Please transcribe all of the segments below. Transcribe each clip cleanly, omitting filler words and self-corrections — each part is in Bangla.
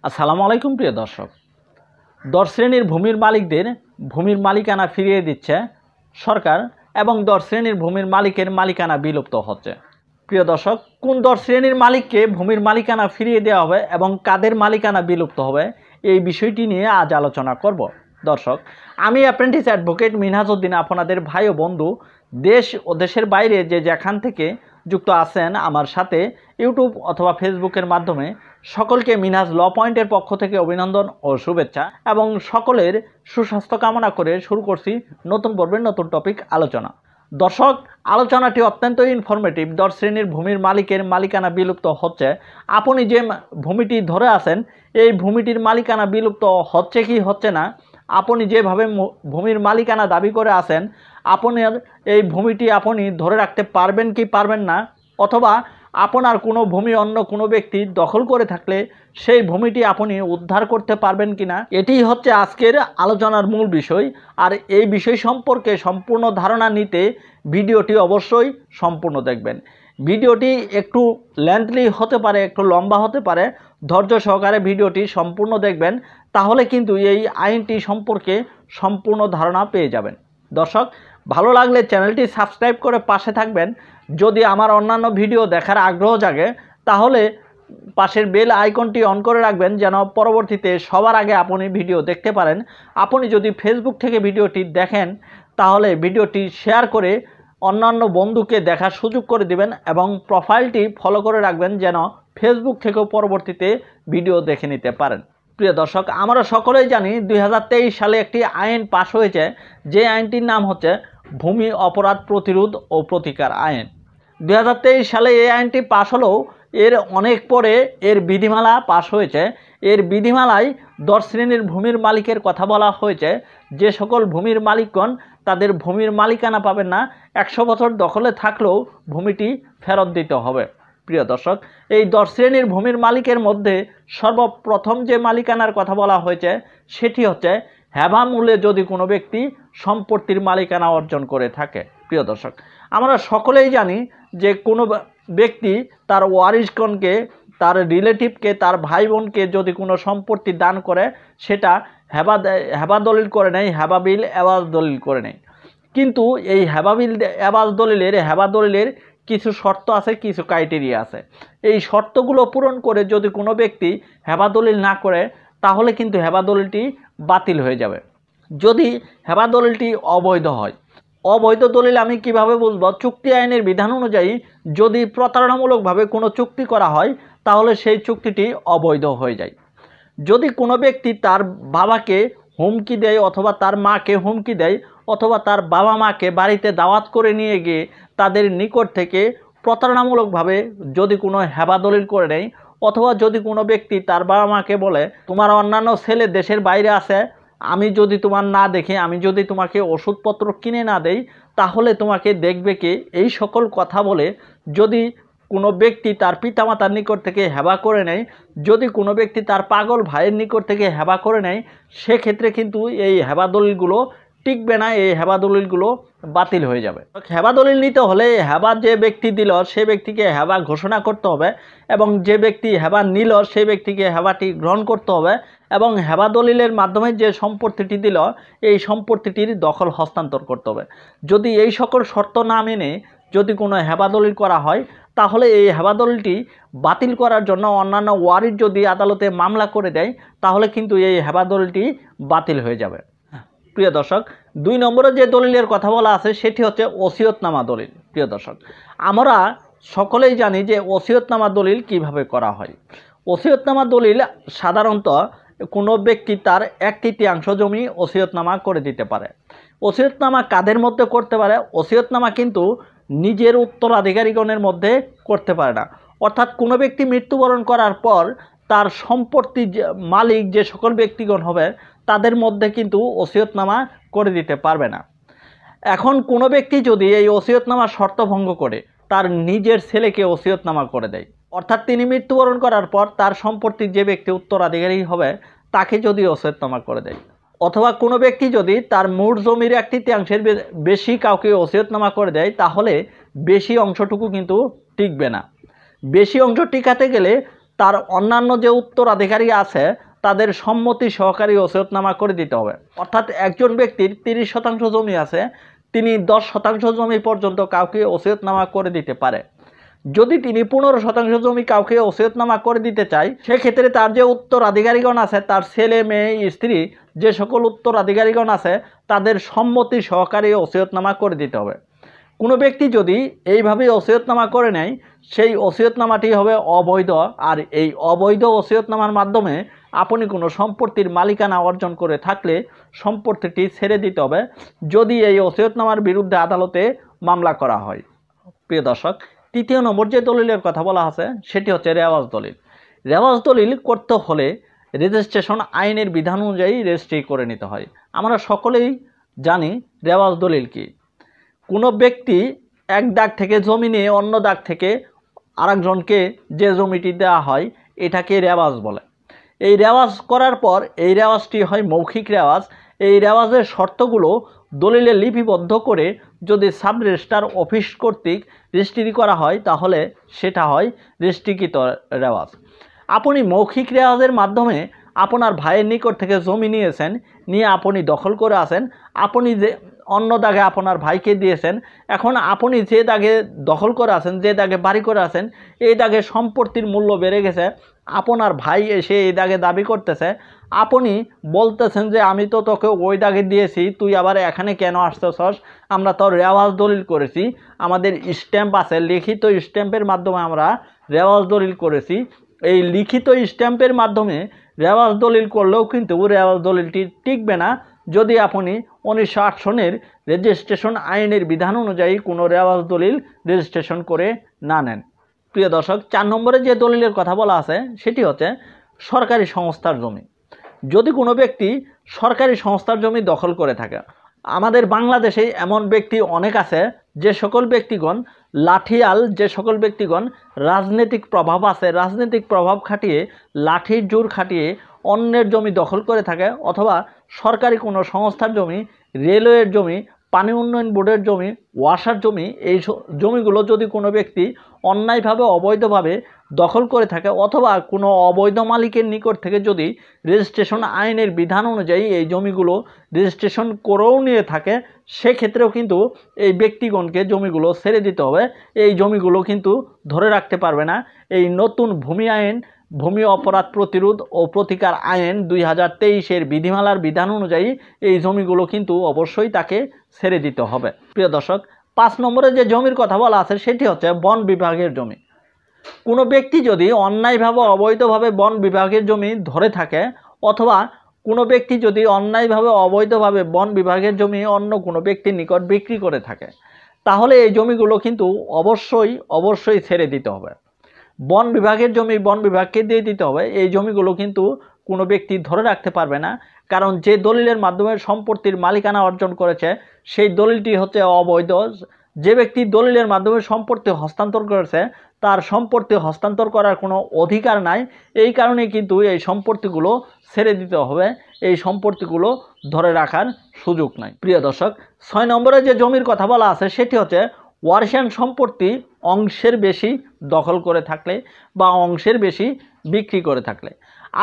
আসসালামু আলাইকুম প্রিয় দর্শক। ১০ শ্রেণীর ভূমির মালিকদের ভূমির মালিকানা ফিরিয়ে দিচ্ছে সরকার এবং ১০ শ্রেণীর ভূমির মালিকের মালিকানা বিলুপ্ত হচ্ছে। প্রিয় দর্শক, কোন ১০ শ্রেণীর মালিককে ভূমির মালিকানা ফিরিয়ে দেওয়া হবে এবং কাদের মালিকানা বিলুপ্ত হবে এই বিষয়টি নিয়ে আজ আলোচনা করব। দর্শক, আমি অ্যাপ্রেন্টিস অ্যাডভোকেট মিনহাজউদ্দিন, আপনাদের ভাই ও বন্ধু দেশ ও দেশের বাইরে যে যেখান থেকে যুক্ত আছেন আমার সাথে ইউটিউব অথবা ফেসবুকের মাধ্যমে, সকলকে মিনহাজ ল পয়েন্টের পক্ষ থেকে অভিনন্দন ও শুভেচ্ছা এবং সকলের সুস্বাস্থ্য কামনা করে শুরু করছি নতুন পর্বের নতুন টপিক আলোচনা। দর্শক, আলোচনাটি অত্যন্ত ইনফরমেটিভ। ১০ শ্রেণীর ভূমির মালিকের মালিকানা বিলুপ্ত হচ্ছে। আপনি যে ভূমিটি ধরে আছেন এই ভূমিটির মালিকানা বিলুপ্ত হচ্ছে কি হচ্ছে না, আপনি যেভাবে ভূমির মালিকানা দাবি করে আছেন আপনার এই ভূমিটি আপনি ধরে রাখতে পারবেন কি পারবেন না, অথবা আপনার কোনো ভূমি অন্য কোনো ব্যক্তি দখল করে থাকলে সেই ভূমিটি আপনি উদ্ধার করতে পারবেন কিনা, এটিই হচ্ছে আজকের আলোচনার মূল বিষয়। আর এই বিষয় সম্পর্কে সম্পূর্ণ ধারণা নিতে ভিডিওটি অবশ্যই সম্পূর্ণ দেখবেন। ভিডিওটি একটু লেন্থলি হতে পারে, একটু লম্বা হতে পারে, ধৈর্য সহকারে ভিডিওটি সম্পূর্ণ দেখবেন, তাহলে কিন্তু এই আইনটি সম্পর্কে সম্পূর্ণ ধারণা পেয়ে যাবেন। দর্শক, ভালো লাগলে চ্যানেলটি সাবস্ক্রাইব করে পাশে থাকবেন। যদি আমার অন্যান্য ভিডিও দেখার আগ্রহ জাগে তাহলে পাশের বেল আইকনটি অন করে রাখবেন, যেন পরবর্তীতে সবার আগে আপনি ভিডিও দেখতে পারেন। আপনি যদি ফেসবুক থেকে ভিডিওটি দেখেন তাহলে ভিডিওটি শেয়ার করে অন্যান্য বন্ধুকে দেখার সুযোগ করে দিবেন এবং প্রোফাইলটি ফলো করে রাখবেন, যেন ফেসবুক থেকেও পরবর্তীতে ভিডিও দেখে নিতে পারেন। প্রিয় দর্শক, আমরা সকলেই জানি 2023 সালে একটি আইন পাশ হয়েছে, যে আইনটির নাম হচ্ছে ভূমি অপরাধ প্রতিরোধ ও প্রতিকার আইন। 2023 সালে এই আইনটি পাশ হলেও এর অনেক পরে এর বিধিমালা পাশ হয়েছে। এর বিধিমালায় ১০ শ্রেণীর ভূমির মালিকের কথা বলা হয়েছে। যে সকল ভূমির মালিকগণ তাদের ভূমির মালিকানা পাবেন না, 100 বছর দখলে থাকলেও ভূমিটি ফেরত দিতে হবে। প্রিয় দর্শক, এই ১০ শ্রেণীর ভূমির মালিকের মধ্যে সর্বপ্রথম যে মালিকানার কথা বলা হয়েছে সেটি হচ্ছে হেবা মূল্যে যদি কোনো ব্যক্তি সম্পত্তির মালিকানা অর্জন করে থাকে। প্রিয় দর্শক, আমরা সকলেই জানি যে কোনো ব্যক্তি তার ওয়ারিশগণকে, তার রিলেটিভকে, তার ভাই বোনকে যদি কোনো সম্পত্তি দান করে সেটা হেবা দলিল করে নেয়, হেবা বিল এওয়াজ দলিল করে নেয়। কিন্তু এই হেবা বিল এওয়াজ দলিলের, হেবা দলিলের কিছু শর্ত আছে, কিছু ক্রাইটেরিয়া আছে। এই শর্তগুলো পূরণ করে যদি কোনো ব্যক্তি হেবা দলিল না করে তাহলে কিন্তু হেবা দলিলটি বাতিল হয়ে যাবে। যদি হেবা দলিলটি অবৈধ হয়, অবৈধ দলিল আমি কিভাবে বুঝবো? চুক্তি আইনের বিধান অনুযায়ী যদি প্রতারণামূলকভাবে কোনো চুক্তি করা হয় তাহলে সেই চুক্তিটি অবৈধ হয়ে যায়। যদি কোনো ব্যক্তি তার বাবাকে হুমকি দেয় অথবা তার মাকে হুমকি দেয় অথবা তার বাবা মাকে বাড়িতে দাওয়াত করে নিয়ে গিয়ে তাদের নিকট থেকে প্রতারণামূলকভাবে যদি কোনো হেবা দলিল করে নেয়, অথবা যদি কোনো ব্যক্তি তার বাবা মাকে বলে তোমার অন্যান্য ছেলে দেশের বাইরে আছে, আমি যদি তোমার না দেখি, আমি যদি তোমাকে ওষুধপত্র কিনে না দেই তাহলে তোমাকে দেখবে কে, এই সকল কথা বলে যদি কোনো ব্যক্তি তার পিতামাতার নিকট থেকে হেবা করে নেয়, যদি কোনো ব্যক্তি তার পাগল ভাইয়ের নিকট থেকে হেবা করে নেয়, সেক্ষেত্রে কিন্তু এই হেবা দলিলগুলো টিকবে না, এই হেবা দলিলগুলো বাতিল হয়ে যাবে। হেবা দলিল নিতে হলে হেবা যে ব্যক্তি দিল সে ব্যক্তিকে হেবা ঘোষণা করতে হবে এবং যে ব্যক্তি হেবা নিল সেই ব্যক্তিকে হেবাটি গ্রহণ করতে হবে এবং হেবা দলিলের মাধ্যমে যে সম্পত্তিটি দিল এই সম্পত্তিটির দখল হস্তান্তর করতে হবে। যদি এই সকল শর্ত না মেনে যদি কোনো হেবা দলিল করা হয় তাহলে এই হেবা দলিলটি বাতিল করার জন্য অন্যান্য ওয়ারিশ যদি আদালতে মামলা করে দেয় তাহলে কিন্তু এই হেবা দলিলটি বাতিল হয়ে যাবে। প্রিয় দর্শক, 2 নম্বরে যে দলিলের কথা বলা আছে সেটি হচ্ছে ওসিয়তনামা দলিল। প্রিয় দর্শক, আমরা সকলেই জানি যে ওসিয়তনামা দলিল কিভাবে করা হয়। ওসিয়তনামা দলিল সাধারণত কোনো ব্যক্তি তার 1/3 জমি ওসিয়তনামা করে দিতে পারে। ওসিয়তনামা কাদের মধ্যে করতে পারে? ওসিয়তনামা কিন্তু নিজের উত্তরাধিকারীগণের মধ্যে করতে পারে না। অর্থাৎ কোনো ব্যক্তি মৃত্যুবরণ করার পর তার সম্পত্তির মালিক যে সকল ব্যক্তিগণ হবে তাদের মধ্যে কিন্তু ওসিয়তনামা করে দিতে পারবে না। এখন কোনো ব্যক্তি যদি এই ওসিয়তনামার শর্ত ভঙ্গ করে তার নিজের ছেলেকে ওসিয়তনামা করে দেয়, অর্থাৎ তিনি মৃত্যুবরণ করার পর তার সম্পত্তির যে ব্যক্তি উত্তরাধিকারী হবে তাকে যদি ওসিয়তনামা করে দেয়, অথবা কোনো ব্যক্তি যদি তার মোট জমির 1/3 বেশি কাউকে ওসিয়তনামা করে দেয় তাহলে বেশি অংশটুকু কিন্তু টিকবে না। বেশি অংশ টিকাতে গেলে তার অন্যান্য যে উত্তরাধিকারী আছে তাদের সম্মতি সহকারী ওসিয়তনামা করে দিতে হবে। অর্থাৎ একজন ব্যক্তির 30% জমি আছে, তিনি 10% জমি পর্যন্ত কাউকে ওসিয়তনামা করে দিতে পারে। যদি তিনি 15% জমি কাউকে ওসিয়তনামা করে দিতে চায়, সেক্ষেত্রে তার যে উত্তরাধিকারীগণ আছে, তার ছেলে মেয়ে স্ত্রী যে সকল উত্তরাধিকারীগণ আছে তাদের সম্মতি সহকারে ওসিয়তনামা করে দিতে হবে। কোনো ব্যক্তি যদি এইভাবে ওসিয়তনামা করে নেয়, সেই ওসিয়তনামাটি হবে অবৈধ। আর এই অবৈধ ওসিয়তনামার মাধ্যমে আপনি কোনো সম্পত্তির মালিকানা অর্জন করে থাকলে সম্পত্তিটি ছেড়ে দিতে হবে, যদি এই ওসিয়তনামার বিরুদ্ধে আদালতে মামলা করা হয়। প্রিয় দর্শক, তৃতীয় নম্বর যে দলিলের কথা বলা আছে সেটি হচ্ছে রেওয়াজ দলিল। রেওয়াজ দলিল করতে হলে রেজিস্ট্রেশন আইনের বিধান অনুযায়ী রেজিস্ট্রি করে নিতে হয়। আমরা সকলেই জানি রেওয়াজ দলিল কি। কোনো ব্যক্তি এক দাগ থেকে জমি নিয়ে অন্য দাগ থেকে আরেকজনকে যে জমিটি দেওয়া হয় এটাকে রেওয়াজ বলে। এই রেওয়াজ করার পর এই রেওয়াজটি হয় মৌখিক রেওয়াজ। এই রেওয়াজের শর্তগুলো দলিলে লিপিবদ্ধ করে যদি সাব রেজিস্ট্রার অফিস কর্তৃক রেজিস্ট্রি করা হয় তাহলে সেটা হয় রেজিস্ট্রিকৃত রেওয়াজ। আপনি মৌখিক রেওয়াজের মাধ্যমে আপনার ভাইয়ের নিকট থেকে জমি নিয়েছেন, নিয়ে আপনি দখল করে আছেন, আপনি যে অন্য দাগে আপনার ভাইকে দিয়েছেন, এখন আপনি যে দাগে দখল করে আছেন, যে দাগে বাড়ি করে আছেন, এই দাগে সম্পত্তির মূল্য বেড়ে গেছে, আপনার ভাই এসে এই দাগে দাবি করতেছে, আপনি বলতেছেন যে আমি তো তোকে ওই দাগে দিয়েছি, তুই আবার এখানে কেন আসতেছস, আমরা তো রেওয়াজ দলিল করেছি, আমাদের স্ট্যাম্প আছে, লিখিত স্ট্যাম্পের মাধ্যমে আমরা রেওয়াজ দলিল করেছি। এই লিখিত স্ট্যাম্পের মাধ্যমে রেওয়াজ দলিল করলেও কিন্তু রেওয়াজ দলিলটি টিকবে না যদি আপনি 1908 সনের রেজিস্ট্রেশন আইনের বিধান অনুযায়ী কোনো রেওয়াজ দলিল রেজিস্ট্রেশন করে না নেন। প্রিয় দর্শক, 4 নম্বরে যে দলিলের কথা বলা আছে সেটি হচ্ছে সরকারি সংস্থার জমি। যদি কোনো ব্যক্তি সরকারি সংস্থার জমি দখল করে থাকে, আমাদের বাংলাদেশে এমন ব্যক্তি অনেক আছে যে সকল ব্যক্তিগণ লাঠিয়াল, যে সকল ব্যক্তিগণ রাজনৈতিক প্রভাব আছে, রাজনৈতিক প্রভাব খাটিয়ে লাঠির জোর খাটিয়ে অন্যের জমি দখল করে থাকে, অথবা সরকারি কোনো সংস্থার জমি, রেলওয়ের জমি, পানি উন্নয়ন বোর্ডের জমি, ওয়াসার জমি, এই জমিগুলো যদি কোনো ব্যক্তি অন্যায়ভাবে অবৈধভাবে দখল করে থাকে, অথবা কোনো অবৈধ মালিকের নিকট থেকে যদি রেজিস্ট্রেশন আইনের বিধান অনুযায়ী এই জমিগুলো রেজিস্ট্রেশন করেও নিয়ে থাকে, সেক্ষেত্রেও কিন্তু এই ব্যক্তিগণকে জমিগুলো ছেড়ে দিতে হবে। এই জমিগুলো কিন্তু ধরে রাখতে পারবে না। এই নতুন ভূমি আইন, ভূমি অপরাধ প্রতিরোধ ও প্রতিকার আইন 2023-এর বিধিমালার বিধান অনুযায়ী এই জমিগুলো কিন্তু অবশ্যই তাকে ছেড়ে দিতে হবে। প্রিয় দর্শক, 5 নম্বরে যে জমির কথা বলা আছে সেটি হচ্ছে বন বিভাগের জমি। কোনো ব্যক্তি যদি অন্যায়ভাবে অবৈধভাবে বন বিভাগের জমি ধরে থাকে, অথবা কোনো ব্যক্তি যদি অন্যায়ভাবে অবৈধভাবে বন বিভাগের জমি অন্য কোনো ব্যক্তির নিকট বিক্রি করে থাকে, তাহলে এই জমিগুলো কিন্তু অবশ্যই ছেড়ে দিতে হবে। বন বিভাগের জমি বন বিভাগকে দিয়ে দিতে হবে। এই জমিগুলো কিন্তু কোনো ব্যক্তি ধরে রাখতে পারবে না, কারণ যে দলিলের মাধ্যমে সম্পত্তির মালিকানা অর্জন করেছে সেই দলিলটি হচ্ছে অবৈধ। যে ব্যক্তি দলিলের মাধ্যমে সম্পত্তি হস্তান্তর করেছে তার সম্পত্তি হস্তান্তর করার কোনো অধিকার নাই। এই কারণে কিন্তু এই সম্পত্তিগুলো ছেড়ে দিতে হবে, এই সম্পত্তিগুলো ধরে রাখার সুযোগ নাই। প্রিয় দর্শক, 6 নম্বরে যে জমির কথা বলা আছে সেটি হচ্ছে ওয়ারিশান সম্পত্তি অংশের বেশি দখল করে থাকলে বা অংশের বেশি বিক্রি করে থাকলে।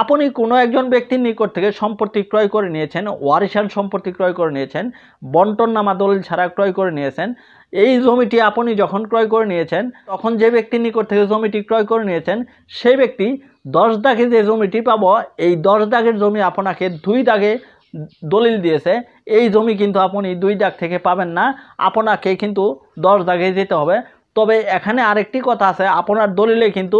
আপনি কোনো একজন ব্যক্তির নিকট থেকে সম্পত্তি ক্রয় করে নিয়েছেন, ওয়ারিশান সম্পত্তি ক্রয় করে নিয়েছেন, বন্টননামা দলিল ছাড়া ক্রয় করে নিয়েছেন। এই জমিটি আপনি যখন ক্রয় করে নিয়েছেন, তখন যে ব্যক্তির নিকট থেকে জমিটি ক্রয় করে নিয়েছেন সেই ব্যক্তি 10 দাগে যে জমিটি পাবো, এই 10 দাগের জমি আপনাকে 2 দাগে দলিল দিয়েছে। এই জমি কিন্তু আপনি 2 দাগ থেকে পাবেন না, আপনাকে কিন্তু 10 দাগে যেতে হবে। তবে এখানে আরেকটি কথা আছে, আপনার দলিলে কিন্তু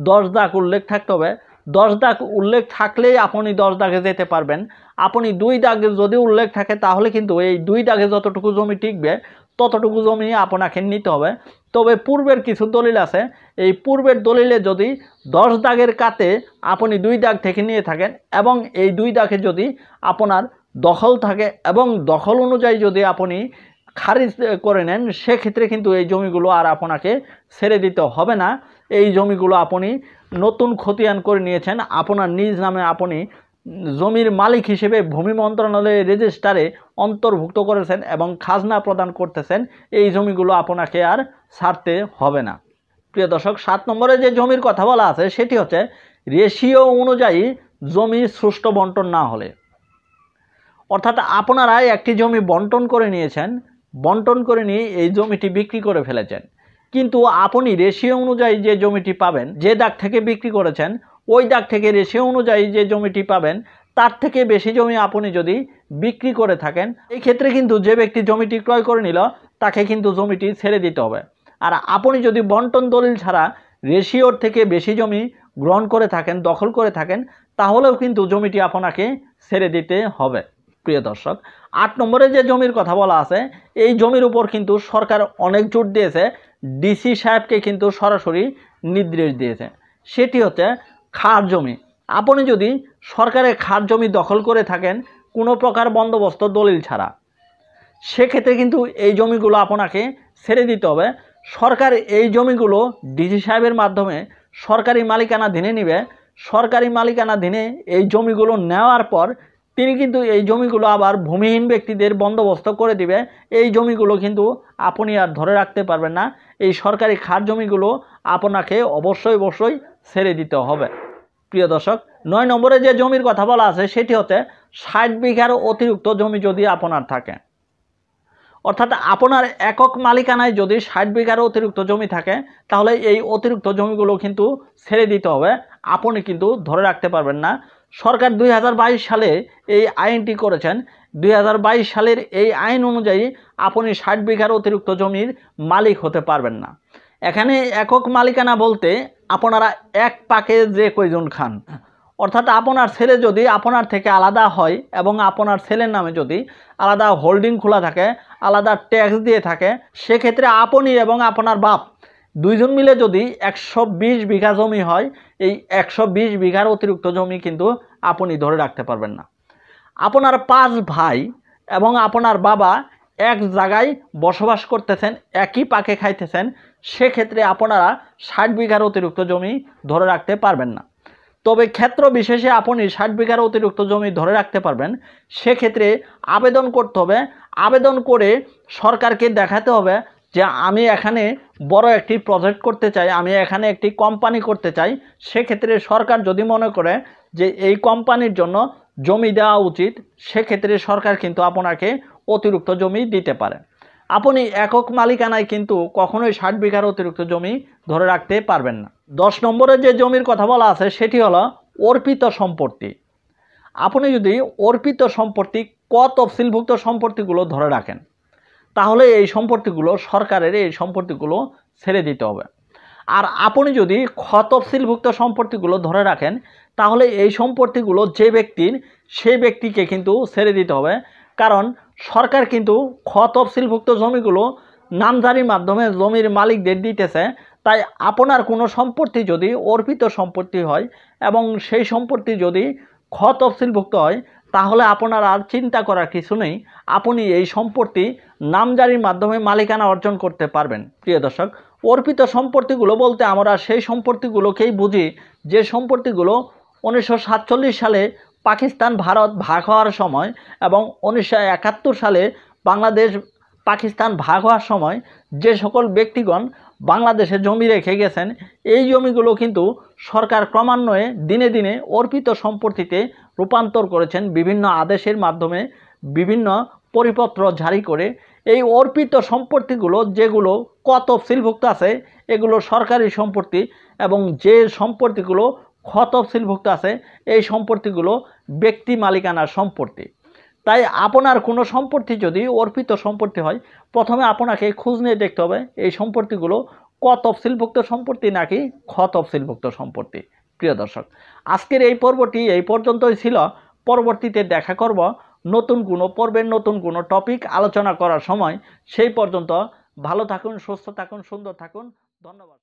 10 দাগ উল্লেখ থাকতে হবে। 10 দাগ উল্লেখ থাকলেই আপনি 10 দাগে যেতে পারবেন। আপনি 2 দাগে যদি উল্লেখ থাকে তাহলে কিন্তু এই 2 দাগে যতটুকু জমি টিকবে ততটুকু জমি আপনাকে নিতে হবে। তবে পূর্বের কিছু দলিল আছে, এই পূর্বের দলিলে যদি 10 দাগের কাতে আপনি 2 দাগ থেকে নিয়ে থাকেন এবং এই 2 দাগে যদি আপনার দখল থাকে এবং দখল অনুযায়ী যদি আপনি খারিজ করে নেন, সেক্ষেত্রে কিন্তু এই জমিগুলো আর আপনাকে ছেড়ে দিতে হবে না। এই জমিগুলো আপনি নতুন খতিয়ান করে নিয়েছেন, আপনার নিজ নামে আপনি জমির মালিক হিসেবে ভূমি মন্ত্রণালয়ের রেজিস্টারে অন্তর্ভুক্ত করেছেন এবং খাজনা প্রদান করতেছেন। এই জমিগুলো আপনাকে আর ছাড়তে হবে না। প্রিয় দর্শক, 7 নম্বরে যে জমির কথা বলা আছে সেটি হচ্ছে রেশিও অনুযায়ী জমি সুষ্ঠু বন্টন না হলে। অর্থাৎ আপনারা একটি জমি বন্টন করে নিয়েছেন, বন্টন করে নিয়ে এই জমিটি বিক্রি করে ফেলেছেন, কিন্তু আপনি রেশিও অনুযায়ী যে জমিটি পাবেন, যে দাগ থেকে বিক্রি করেছেন ওই দাগ থেকে রেশিও অনুযায়ী যে জমিটি পাবেন তার থেকে বেশি জমি আপনি যদি বিক্রি করে থাকেন, এই ক্ষেত্রে কিন্তু যে ব্যক্তি জমিটি ক্রয় করে নিল তাকে কিন্তু জমিটি ছেড়ে দিতে হবে। আর আপনি যদি বন্টন দলিল ছাড়া রেশিওর থেকে বেশি জমি গ্রহণ করে থাকেন, দখল করে থাকেন, তাহলেও কিন্তু জমিটি আপনাকে ছেড়ে দিতে হবে। প্রিয় দর্শক, 8 নম্বরে যে জমির কথা বলা আছে এই জমির উপর কিন্তু সরকার অনেক জোর দিয়েছে, ডিসি সাহেবকে কিন্তু সরাসরি নির্দেশ দিয়েছে, সেটি হচ্ছে খাস জমি। আপনি যদি সরকারের খাস জমি দখল করে থাকেন কোনো প্রকার বন্দোবস্ত দলিল ছাড়া, সেক্ষেত্রে কিন্তু এই জমিগুলো আপনাকে ছেড়ে দিতে হবে। সরকার এই জমিগুলো ডিসি সাহেবের মাধ্যমে সরকারি মালিকানাধীনে নেবে। সরকারি মালিকানাধীনে এই জমিগুলো নেওয়ার পর তিনি কিন্তু এই জমিগুলো আবার ভূমিহীন ব্যক্তিদের বন্দোবস্ত করে দিবে। এই জমিগুলো কিন্তু আপনি আর ধরে রাখতে পারবেন না। এই সরকারি খাস জমিগুলো আপনাকে অবশ্যই ছেড়ে দিতে হবে। প্রিয় দর্শক, 9 নম্বরে যে জমির কথা বলা আছে সেটি হচ্ছে 60 বিঘার অতিরিক্ত জমি যদি আপনার থাকে। অর্থাৎ আপনার একক মালিকানায় যদি 60 বিঘার অতিরিক্ত জমি থাকে তাহলে এই অতিরিক্ত জমিগুলো কিন্তু ছেড়ে দিতে হবে, আপনি কিন্তু ধরে রাখতে পারবেন না। সরকার 2022 সালে এই আইনটি করেছেন। 2022 সালের এই আইন অনুযায়ী আপনি 60 বিঘার অতিরিক্ত জমির মালিক হতে পারবেন না। এখানে একক মালিকানা বলতে আপনারা এক পাকে যে কয়জন খান, অর্থাৎ আপনার ছেলে যদি আপনার থেকে আলাদা হয় এবং আপনার ছেলের নামে যদি আলাদা হোল্ডিং খোলা থাকে, আলাদা ট্যাক্স দিয়ে থাকে, সেক্ষেত্রে আপনি এবং আপনার বাপ দুইজন মিলে যদি 120 বিঘা জমি হয়, এই 120 বিঘার অতিরিক্ত জমি কিন্তু আপনি ধরে রাখতে পারবেন না। আপনার 5 ভাই এবং আপনার বাবা এক জায়গায় বসবাস করতেছেন, একই পাকে খাইতেছেন, সেক্ষেত্রে আপনারা 60 বিঘার অতিরিক্ত জমি ধরে রাখতে পারবেন না। তবে ক্ষেত্র বিশেষে আপনি 60 বিঘার অতিরিক্ত জমি ধরে রাখতে পারবেন। সেক্ষেত্রে আবেদন করতে হবে। আবেদন করে সরকারকে দেখাতে হবে যে আমি এখানে বড় একটি প্রজেক্ট করতে চাই, আমি এখানে একটি কোম্পানি করতে চাই। সেক্ষেত্রে সরকার যদি মনে করে যে এই কোম্পানির জন্য জমি দেওয়া উচিত, সেক্ষেত্রে সরকার কিন্তু আপনাকে অতিরিক্ত জমি দিতে পারে। আপনি একক মালিকানায় কিন্তু কখনোই 60 বিঘার অতিরিক্ত জমি ধরে রাখতে পারবেন না। 10 নম্বরে যে জমির কথা বলা আছে সেটি হলো অর্পিত সম্পত্তি। আপনি যদি অর্পিত সম্পত্তি ক তফসিলভুক্ত সম্পত্তিগুলো ধরে রাখেন তাহলে এই সম্পত্তিগুলো সরকারের এই সম্পত্তিগুলো ছেড়ে দিতে হবে। আর আপনি যদি খ তফসিলভুক্ত সম্পত্তিগুলো ধরে রাখেন তাহলে এই সম্পত্তিগুলো যে ব্যক্তির সেই ব্যক্তিকে কিন্তু ছেড়ে দিতে হবে। কারণ সরকার কিন্তু খ তফসিলভুক্ত জমিগুলো নামজারির মাধ্যমে জমির মালিকদের দিতেছে। তাই আপনার কোনো সম্পত্তি যদি অর্পিত সম্পত্তি হয় এবং সেই সম্পত্তি যদি খ তফসিলভুক্ত হয় তাহলে আপনার আর চিন্তা করার কিছু নেই, আপনি এই সম্পত্তি নামজারির মাধ্যমে মালিকানা অর্জন করতে পারবেন। প্রিয় দর্শক, অর্পিত সম্পত্তিগুলো বলতে আমরা সেই সম্পত্তিগুলোকেই বুঝি যে সম্পত্তিগুলো 1947 সালে পাকিস্তান ভারত ভাগ হওয়ার সময় এবং 1971 সালে বাংলাদেশ পাকিস্তান ভাগ হওয়ার সময় যে সকল ব্যক্তিগণ বাংলাদেশে জমি রেখে গেছেন, এই জমিগুলো কিন্তু সরকার ক্রমান্বয়ে দিনে দিনে অর্পিত সম্পত্তিতে রূপান্তর করেছেন বিভিন্ন আদেশের মাধ্যমে, বিভিন্ন পরিপত্র জারি করে। এই অর্পিত সম্পত্তিগুলো যেগুলো ক তফসিলভুক্ত আছে এগুলো সরকারি সম্পত্তি এবং যে সম্পত্তিগুলো খ তফসিলভুক্ত আছে এই সম্পত্তিগুলো ব্যক্তি মালিকানার সম্পত্তি। তাই আপনার কোনো সম্পত্তি যদি অর্পিত সম্পত্তি হয় প্রথমে আপনাকে খোঁজ নিয়ে দেখতে হবে এই সম্পত্তিগুলো ক তফসিলভুক্ত সম্পত্তি নাকি খ তফসিলভুক্ত সম্পত্তি। প্রিয় দর্শক, আজকের এই পর্বটি এই পর্যন্তই ছিল। পরবর্তীতে দেখা করব নতুন কোনো পর্বের নতুন কোনো টপিক আলোচনা করার সময়। সেই পর্যন্ত ভালো থাকুন, সুস্থ থাকুন, সুন্দর থাকুন। ধন্যবাদ।